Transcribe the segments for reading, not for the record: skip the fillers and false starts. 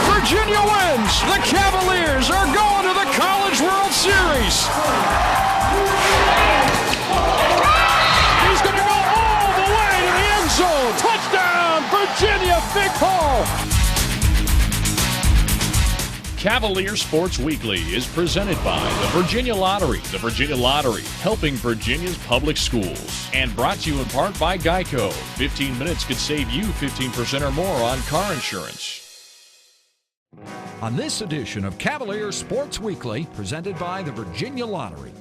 Virginia wins. The Cavaliers are going to the College World Series. He's going to go all the way to the end zone. Touchdown, Virginia, Big Paul. Cavalier Sports Weekly is presented by the Virginia Lottery. The Virginia Lottery, helping Virginia's public schools. And brought to you in part by Geico. 15 minutes could save you 15% or more on car insurance. On this edition of Cavalier Sports Weekly, presented by the Virginia Lottery.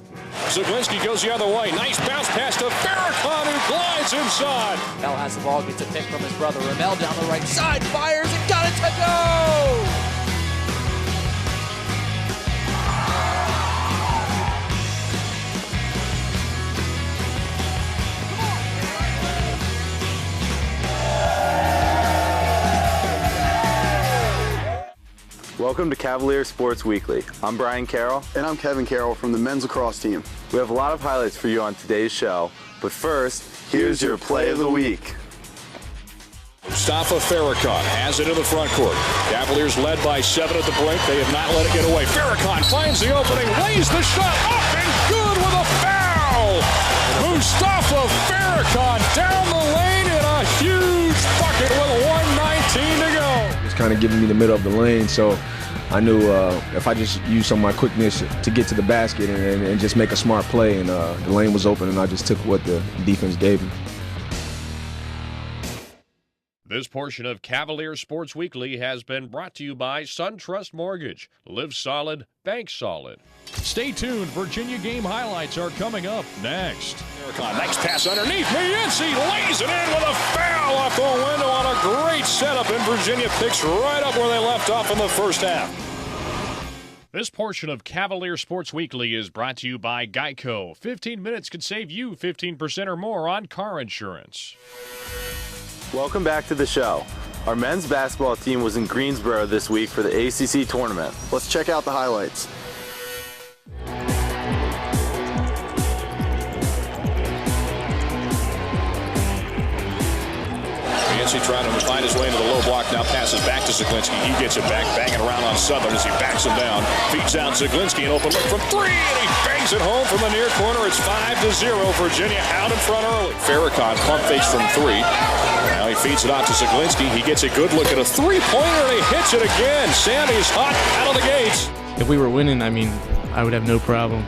Zaglinski goes the other way. Nice bounce pass to Farrakhan, who glides inside. Ramel has the ball, gets a pick from his brother. Ramel down the right side, fires, and got it to go! Welcome to Cavalier Sports Weekly. I'm Brian Carroll. And I'm Kevin Carroll from the men's lacrosse team. We have a lot of highlights for you on today's show, but first, here's your play of the week. Mustafa Farrakhan has it in the front court. Cavaliers led by 7 at the break. They have not let it get away. Farrakhan finds the opening, lays the shot up and good with a foul. Mustafa Farrakhan down the lane in a huge bucket with 1:19 to go. It's kind of giving me the middle of the lane, so I knew if I just used some of my quickness to get to the basket and just make a smart play, and the lane was open, and I just took what the defense gave me. This portion of Cavalier Sports Weekly has been brought to you by SunTrust Mortgage. Live solid, bank solid. Stay tuned. Virginia game highlights are coming up next. Nice pass underneath. Mienzi lays it in with a foul off the window on a great setup, and Virginia picks right up where they left off in the first half. This portion of Cavalier Sports Weekly is brought to you by Geico. 15 minutes could save you 15% or more on car insurance. Welcome back to the show. Our men's basketball team was in Greensboro this week for the ACC tournament. Let's check out the highlights. Mienzi trying to find his way into the low block, now passes back to Zaglinski. He gets it back, banging around on Southern as he backs him down. Feeds out Zaglinski, an open look from 3, and he bangs it home from the near corner. It's 5-0, Virginia out in front early. Farrakhan pump fakes from 3. Now he feeds it out to Zaglinski. He gets a good look at a three-pointer, and he hits it again. Sammy's hot out of the gates. If we were winning, I mean, I would have no problem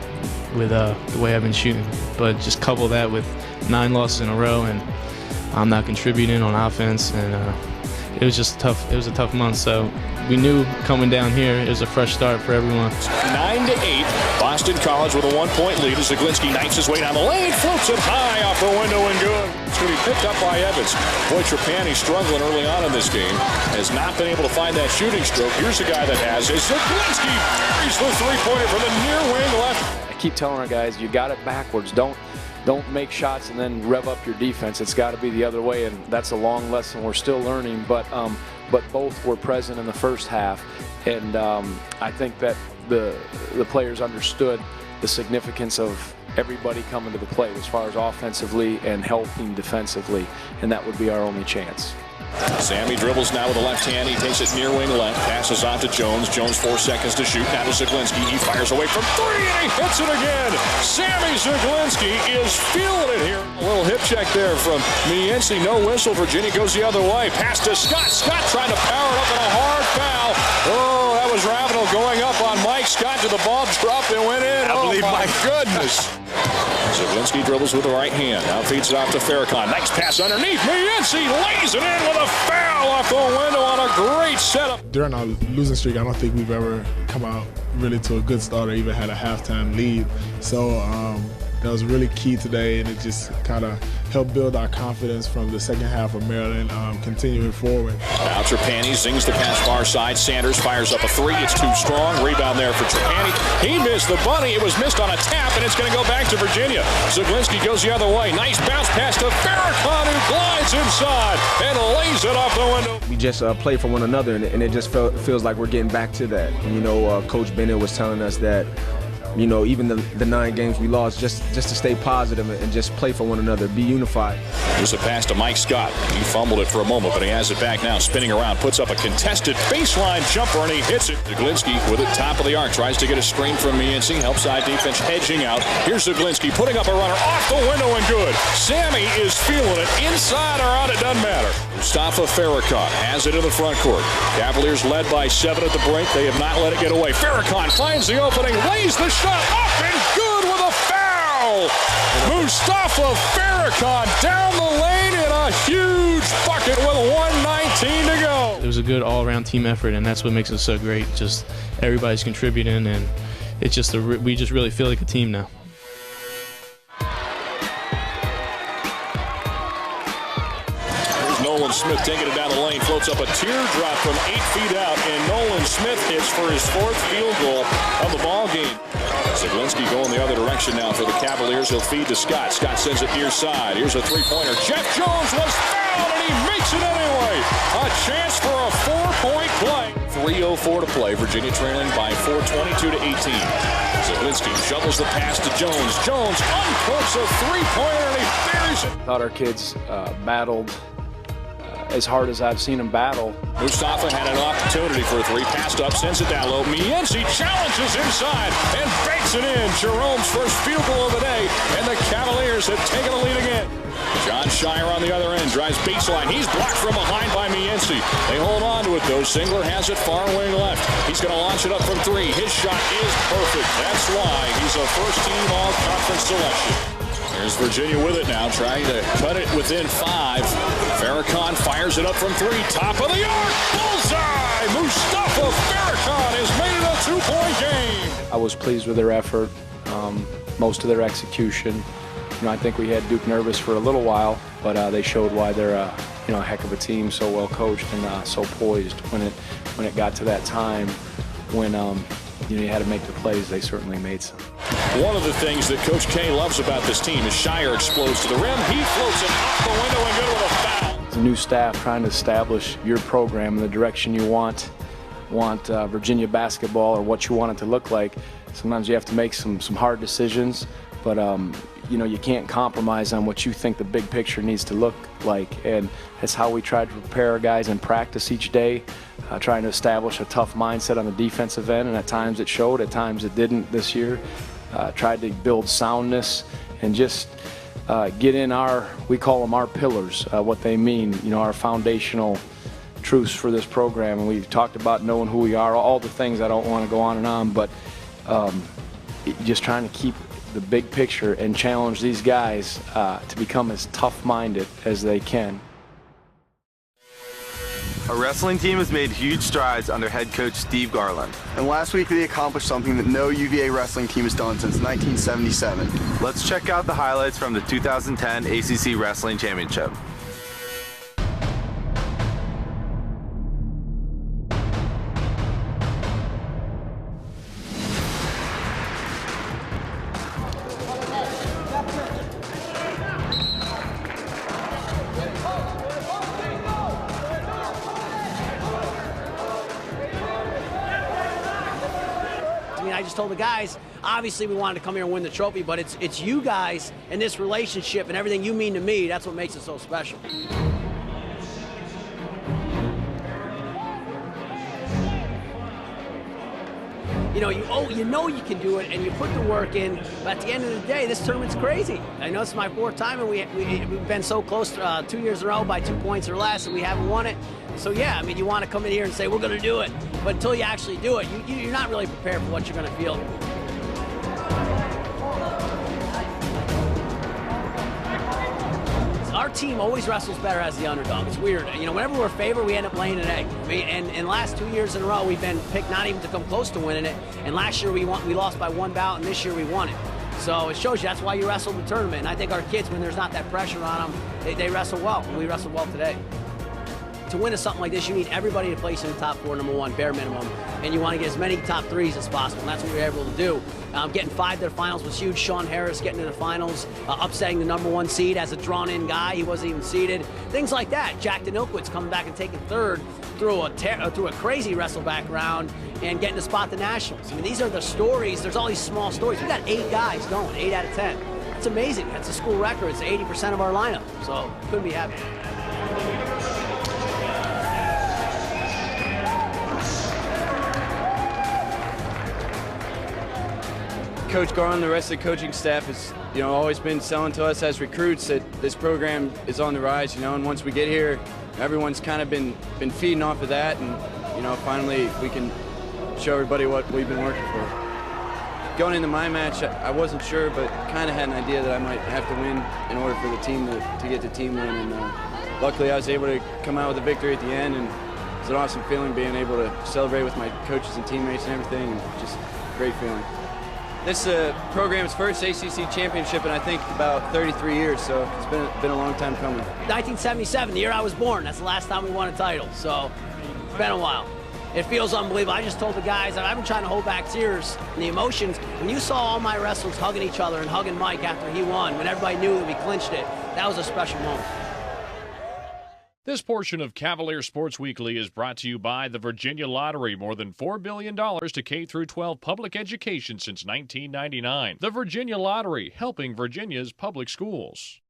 with the way I've been shooting. But just couple that with 9 losses in a row, and I'm not contributing on offense, and it was just tough. It was a tough month, so we knew coming down here it was a fresh start for everyone. 9-8, Boston College with a 1-point lead as Zaglinski knifes his way down the lane, floats it high off the window and good. It's going to be picked up by Evans. Boy, Trapani struggling early on in this game, has not been able to find that shooting stroke. Here's a guy that has. Is Zaglinski buries the three-pointer from the near wing left. I keep telling our guys, you got it backwards. Don't make shots and then rev up your defense. It's got to be the other way, and that's a long lesson we're still learning. But both were present in the first half, and I think that the players understood the significance of everybody coming to the plate as far as offensively and helping defensively, and that would be our only chance. Sammy dribbles now with the left hand. He takes it near wing left. Passes on to Jones. Jones 4 seconds to shoot. Now to Zaglinski. He fires away from 3 and he hits it again. Sammy Zaglinski is feeling it here. A little hip check there from Mienzi. No whistle. Virginia goes the other way. Pass to Scott. Scott trying to power it up and a hard foul. Oh, that was Ravenel going up on Mike Scott to the ball. Dropped and went in. Oh, my goodness. Zaglinski dribbles with the right hand. Now feeds it off to Farrakhan. Nice pass underneath. Mienzi lays it in with a foul off the window on a great setup. During our losing streak, I don't think we've ever come out really to a good start or even had a halftime lead. So that was really key today, and it just kind of helped build our confidence from the second half of Maryland continuing forward. Now Trapani zings the pass far side. Sanders fires up a 3. It's too strong. Rebound there for Trapani. He missed the bunny. It was missed on a tap, and it's going to go back to Virginia. Zaglinski goes the other way. Nice bounce pass to Farrakhan, who glides inside and lays it off the window. We just play for one another, and it just feels like we're getting back to that. And, Coach Bennett was telling us that even the 9 games we lost, just to stay positive and just play for one another, be unified. Here's a pass to Mike Scott. He fumbled it for a moment, but he has it back now, spinning around, puts up a contested baseline jumper, and he hits it. Zaglinski with it top of the arc, tries to get a screen from Mienzi, help side defense hedging out. Here's Zaglinski putting up a runner off the window and good. Sammy is feeling it, inside or out, it doesn't matter. Mustafa Farrakhan has it in the front court. Cavaliers led by 7 at the break. They have not let it get away. Farrakhan finds the opening, lays the shot up and good with a foul. Mustafa Farrakhan down the lane in a huge bucket with 1:19 to go. It was a good all-around team effort, and that's what makes us so great. Just everybody's contributing, and it's just we just really feel like a team now. Nolan Smith taking it down the lane, floats up a teardrop from 8 feet out, and Nolan Smith hits for his 4th field goal of the ball game. Zaglinski going the other direction now for the Cavaliers. He'll feed to Scott. Scott sends it near side. Here's a three-pointer. Jeff Jones was fouled, and he makes it anyway. A chance for a 4-point play. 3:04 to play. Virginia trailing by 4, 22-18. Zaglinski shovels the pass to Jones. Jones uncorks a three-pointer, and he buries it. Thought our kids battled as hard as I've seen them battle. Mustafa had an opportunity for a 3, passed up, sends it down low. Mienzi challenges inside and bakes it in. Jerome's first field goal of the day, and the Cavaliers have taken a lead again. John Shire on the other end, drives baseline. He's blocked from behind by Mienzi. They hold on to it, though. Singler has it far wing left. He's going to launch it up from 3. His shot is perfect. That's why he's a first-team all-conference selection. There's Virginia with it now, trying to cut it within 5. Farrakhan fires it up from 3. Top of the arc. Bullseye! Mustafa Farrakhan has made it a 2-point game. I was pleased with their effort, most of their execution. I think we had Duke nervous for a little while, but they showed why they're a heck of a team, so well coached and so poised. When it got to that time when you had to make the plays, they certainly made some. One of the things that Coach K loves about this team is Shire explodes to the rim. He floats it off the window and good with a foul. It's a new staff trying to establish your program in the direction you want Virginia basketball, or what you want it to look like. Sometimes you have to make some hard decisions, but you can't compromise on what you think the big picture needs to look like, and that's how we tried to prepare our guys in practice each day, trying to establish a tough mindset on the defensive end, and at times it showed, at times it didn't this year. Tried to build soundness and just get in we call them our pillars, what they mean, our foundational truths for this program. And we've talked about knowing who we are, all the things. I don't want to go on and on, but just trying to keep the big picture and challenge these guys to become as tough-minded as they can. Our wrestling team has made huge strides under head coach Steve Garland. And last week they accomplished something that no UVA wrestling team has done since 1977. Let's check out the highlights from the 2010 ACC Wrestling Championship. I just told the guys, obviously we wanted to come here and win the trophy, but it's you guys and this relationship and everything you mean to me. That's what makes it so special. You know you can do it, and you put the work in, but at the end of the day, this tournament's crazy. I know it's my 4th time, and we've been so close 2 years in a row by 2 points or less, and we haven't won it. So yeah, you want to come in here and say, we're going to do it, but until you actually do it, you're not really prepared for what you're going to feel. Our team always wrestles better as the underdog. It's weird. Whenever we're favored, we end up laying an egg. And the last 2 years in a row, we've been picked not even to come close to winning it. And last year we lost by 1 bout, and this year we won it. So it shows you that's why you wrestle the tournament. And I think our kids, when there's not that pressure on them, they wrestle well. And we wrestled well today. to win something like this, you need everybody to place in the top 4, number one, bare minimum, and you want to get as many top 3s as possible, and that's what we were able to do. Getting 5 to the finals was huge. Sean Harris getting to the finals, upsetting the number 1 seed as a drawn-in guy. He wasn't even seeded. Things like that. Jack Danilkowitz coming back and taking 3rd through a crazy wrestle-back round and getting to spot the Nationals. I mean, these are the stories. There's all these small stories. We got 8 guys going, 8 out of 10. That's amazing. That's a school record. It's 80% of our lineup, so couldn't be happier. Coach Garland and the rest of the coaching staff has, always been selling to us as recruits that this program is on the rise, and once we get here, everyone's kind of been feeding off of that, and, finally we can show everybody what we've been working for. Going into my match, I wasn't sure, but kind of had an idea that I might have to win in order for the team to get the team win, and luckily I was able to come out with a victory at the end, and it was an awesome feeling being able to celebrate with my coaches and teammates and everything, and just a great feeling. This program's first ACC championship in I think about 33 years, so it's been a long time coming. 1977, the year I was born, that's the last time we won a title, so it's been a while. It feels unbelievable. I just told the guys that I've been trying to hold back tears and the emotions. When you saw all my wrestlers hugging each other and hugging Mike after he won, when everybody knew that we clinched it, that was a special moment. This portion of Cavalier Sports Weekly is brought to you by the Virginia Lottery. More than $4 billion to K-12 public education since 1999. The Virginia Lottery, helping Virginia's public schools.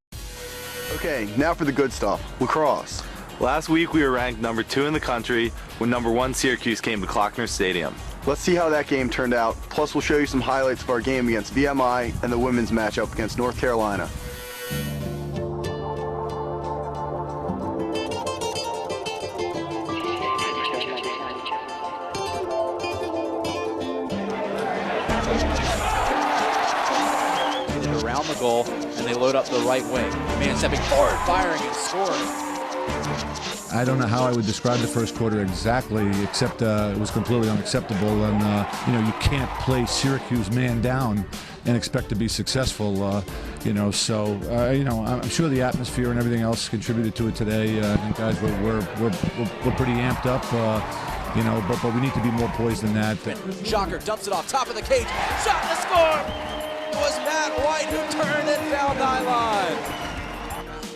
Okay, now for the good stuff, lacrosse. Last week we were ranked number 2 in the country when number 1 Syracuse came to Klockner Stadium. Let's see how that game turned out. Plus, we'll show you some highlights of our game against VMI and the women's matchup against North Carolina. Around the goal, and they load up the right wing. Man stepping forward, firing and scoring. I don't know how I would describe the first quarter exactly, except it was completely unacceptable. And you can't play Syracuse man down and expect to be successful. I'm sure the atmosphere and everything else contributed to it today. I think guys we're pretty amped up. But we need to be more poised than that. Shocker dumps it off top of the cage. Shot to score. It was Matt White who turned and fouled line.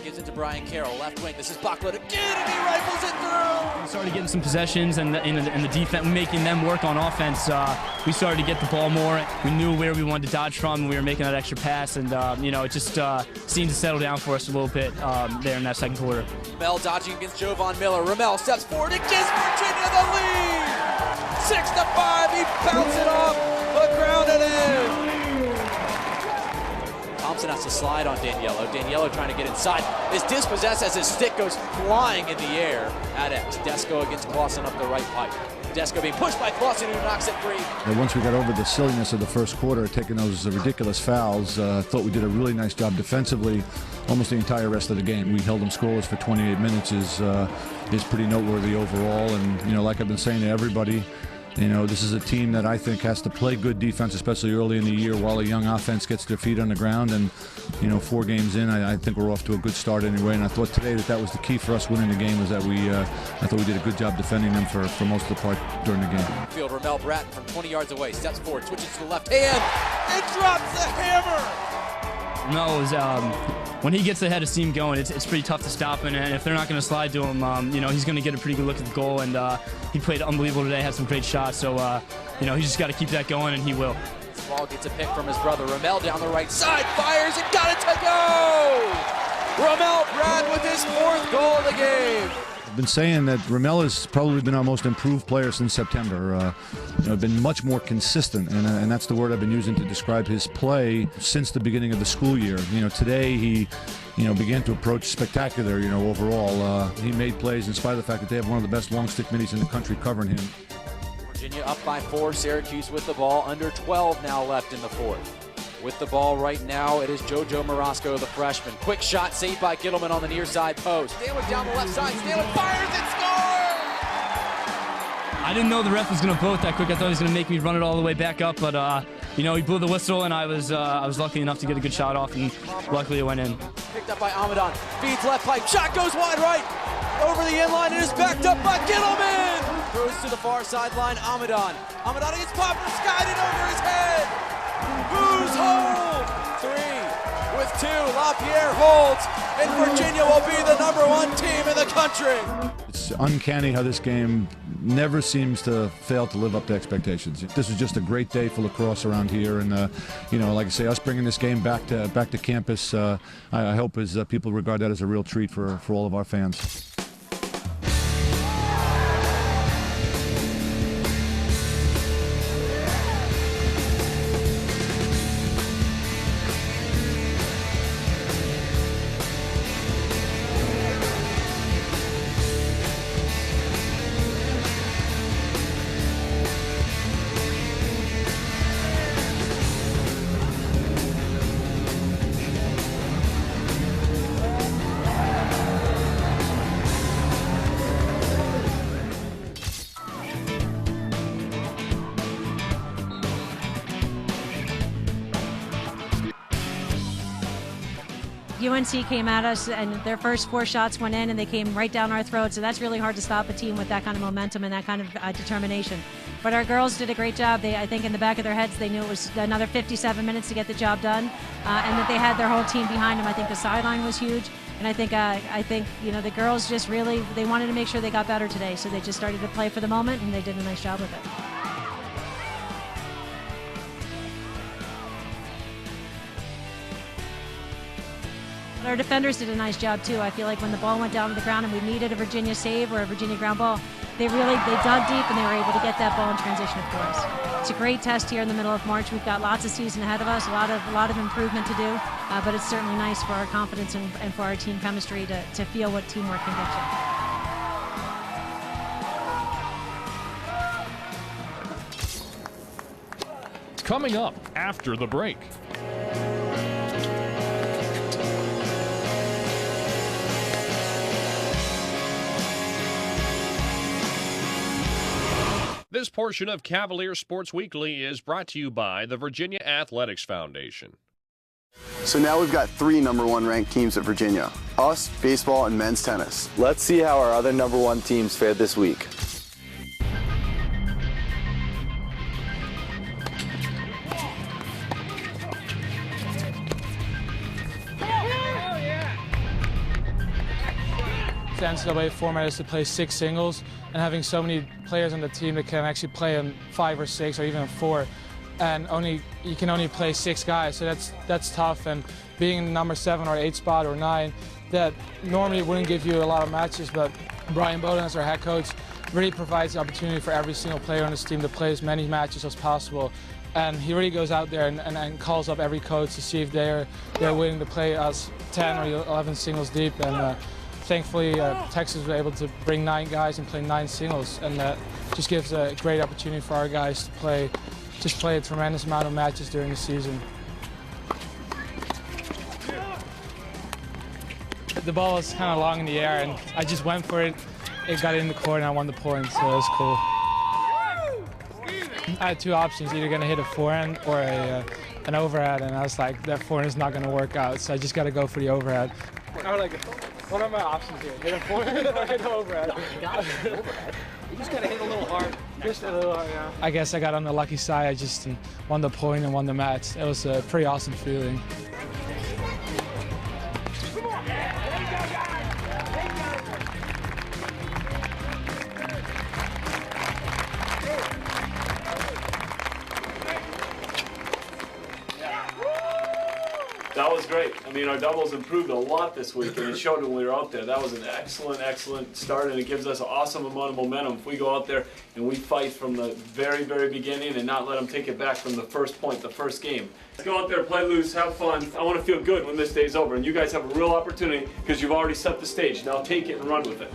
Gives it to Kevin Carroll, left wing. This is Bachler again, and he rifles it through. We started getting some possessions, and the defense, making them work on offense. We started to get the ball more. We knew where we wanted to dodge from, and we were making that extra pass. And it just seemed to settle down for us a little bit there in that second quarter. Ramel dodging against Jovan Miller. Ramel steps forward and gives Virginia the lead. 6-5. He bounced it off, but grounded in. Thompson has to slide on Daniello. Daniello trying to get inside. Is dispossessed as his stick goes flying in the air at X. Desko against Clausen up the right pipe. Desko being pushed by Clausen, who knocks it free. Once we got over the silliness of the first quarter, taking those ridiculous fouls, thought we did a really nice job defensively almost the entire rest of the game. We held them scoreless for 28 minutes is pretty noteworthy overall. And, like I've been saying to everybody, this is a team that I think has to play good defense, especially early in the year, while a young offense gets their feet on the ground. And, 4 games in, I think we're off to a good start anyway. And I thought today that was the key for us winning the game, was that I thought we did a good job defending them for most of the part during the game. Field, Ramel Bratton from 20 yards away, steps forward, switches to the left hand, and drops the hammer. Ramel is, when he gets the head of steam going, it's pretty tough to stop him. And if they're not going to slide to him, he's going to get a pretty good look at the goal. And he played unbelievable today, had some great shots. So, he's just got to keep that going, and he will. Ball gets a pick from his brother. Ramel down the right side, fires, and got it to go! Ramel Bratton with his 4th goal of the game. I've been saying that Ramel has probably been our most improved player since September. Been much more consistent, and that's the word I've been using to describe his play since the beginning of the school year. Today he began to approach spectacular, overall. He made plays in spite of the fact that they have one of the best long stick middies in the country covering him. Virginia up by 4, Syracuse with the ball, under 12 now left in the 4th. With the ball right now, it is JoJo Morosco, the freshman. Quick shot saved by Gittleman on the near side post. Stanwick down the left side, Stanwick fires and scores! I didn't know the ref was going to blow it that quick. I thought he was going to make me run it all the way back up, but he blew the whistle, and I was lucky enough to get a good shot off, and luckily it went in. Picked up by Amadon, feeds left pipe, shot goes wide right. Over the inline, it is backed up by Gittleman. Throws to the far sideline, Amadon. Amadon against Popper, skied it over his head. Booze hold. 3 with 2. LaPierre holds, and Virginia will be the #1 team in the country. It's uncanny how this game never seems to fail to live up to expectations. This was just a great day for lacrosse around here, and like I say, us bringing this game back to campus, I hope as people regard that as a real treat for all of our fans. UNC came at us, and their first 4 shots went in, and they came right down our throats. So that's really hard to stop a team with that kind of momentum and that kind of determination. But our girls did a great job. I think in the back of their heads, they knew it was another 57 minutes to get the job done, and that they had their whole team behind them. I think the sideline was huge, and I think the girls just really, they wanted to make sure they got better today. So they just started to play for the moment, and they did a nice job with it. Our defenders did a nice job too. I feel like when the ball went down to the ground and we needed a Virginia save or a Virginia ground ball, they dug deep and they were able to get that ball in transition for us. It's a great test here in the middle of March. We've got lots of season ahead of us, a lot of improvement to do, but it's certainly nice for our confidence and for our team chemistry to feel what teamwork can get you. Coming up after the break. This portion of Cavalier Sports Weekly is brought to you by the Virginia Athletics Foundation. So now we've got 3 #1 ranked teams at Virginia: us, baseball, and men's tennis. Let's see how our other #1 teams fared this week. The NCAA format is to play 6 singles, and having so many players on the team that can actually play in 5 or 6 or even 4, and you can only play 6 guys, so that's tough. And being in the #7 or 8 spot or 9, that normally wouldn't give you a lot of matches, but Brian Bowden, as our head coach, really provides the opportunity for every single player on this team to play as many matches as possible. And he really goes out there and calls up every coach to see if they're willing to play us 10 or 11 singles deep. And thankfully, Texas was able to bring 9 guys and play 9 singles, and that just gives a great opportunity for our guys to play a tremendous amount of matches during the season. The ball was kind of long in the air, and I just went for it. It got in the court, and I won the point, so it was cool. I had 2 options, either going to hit a forehand or an overhead, and I was like, that forehand is not going to work out, so I just got to go for the overhead. What are my options here? Hit a forehand or hit an overhead? No, you got to hit an overhead. You just got to hit a little hard. Just a little hard, yeah. I guess I got on the lucky side. I just won the point and won the match. It was a pretty awesome feeling. That was great. I mean, our doubles improved a lot this week, and it showed when we were out there. That was an excellent start, and it gives us an awesome amount of momentum. If we go out there and we fight from the very beginning and not let them take it back from the first point, the first game. Let's go out there, play loose, have fun. I want to feel good when this day's over, and you guys have a real opportunity because you've already set the stage. Now take it and run with it.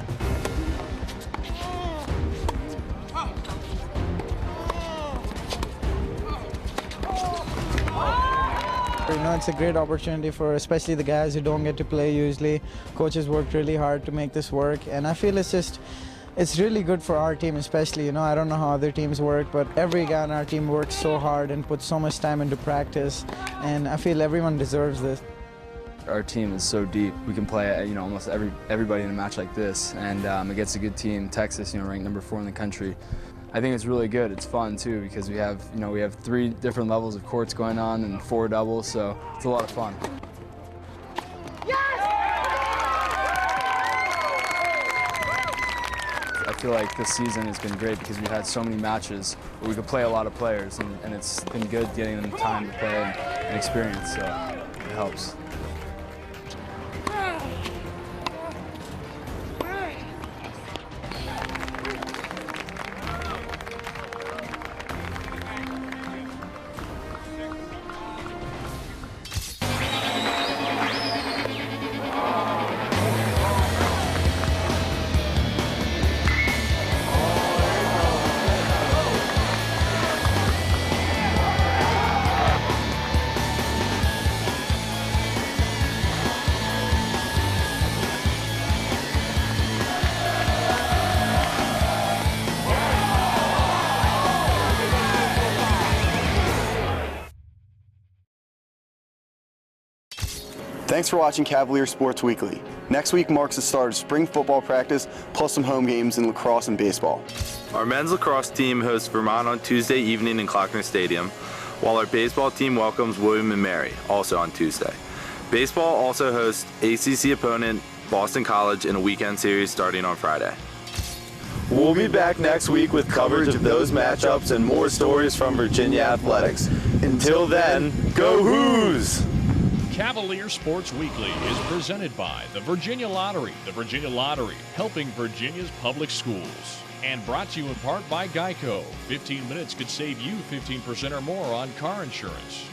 You know, it's a great opportunity for especially the guys who don't get to play usually. Coaches worked really hard to make this work, and I feel it's really good for our team especially. You know, I don't know how other teams work, but every guy on our team works so hard and puts so much time into practice, and I feel everyone deserves this. our team is so deep. We can play, almost everybody in a match like this, and against a good team, Texas, ranked number 4 in the country. I think it's really good. It's fun too because we have 3 different levels of courts going on and 4 doubles, so it's a lot of fun. I feel like this season has been great because we've had so many matches where we could play a lot of players, and it's been good getting them time to play and experience, so it helps. Thanks for watching Cavalier Sports Weekly. Next week marks the start of spring football practice, plus some home games in lacrosse and baseball. Our men's lacrosse team hosts Vermont on Tuesday evening in Klockner Stadium, while our baseball team welcomes William and Mary, also on Tuesday. Baseball also hosts ACC opponent Boston College in a weekend series starting on Friday. We'll be back next week with coverage of those matchups and more stories from Virginia athletics. Until then, go Hoos! Cavalier Sports Weekly is presented by the Virginia Lottery. The Virginia Lottery, helping Virginia's public schools. And brought to you in part by Geico. 15 minutes could save you 15% or more on car insurance.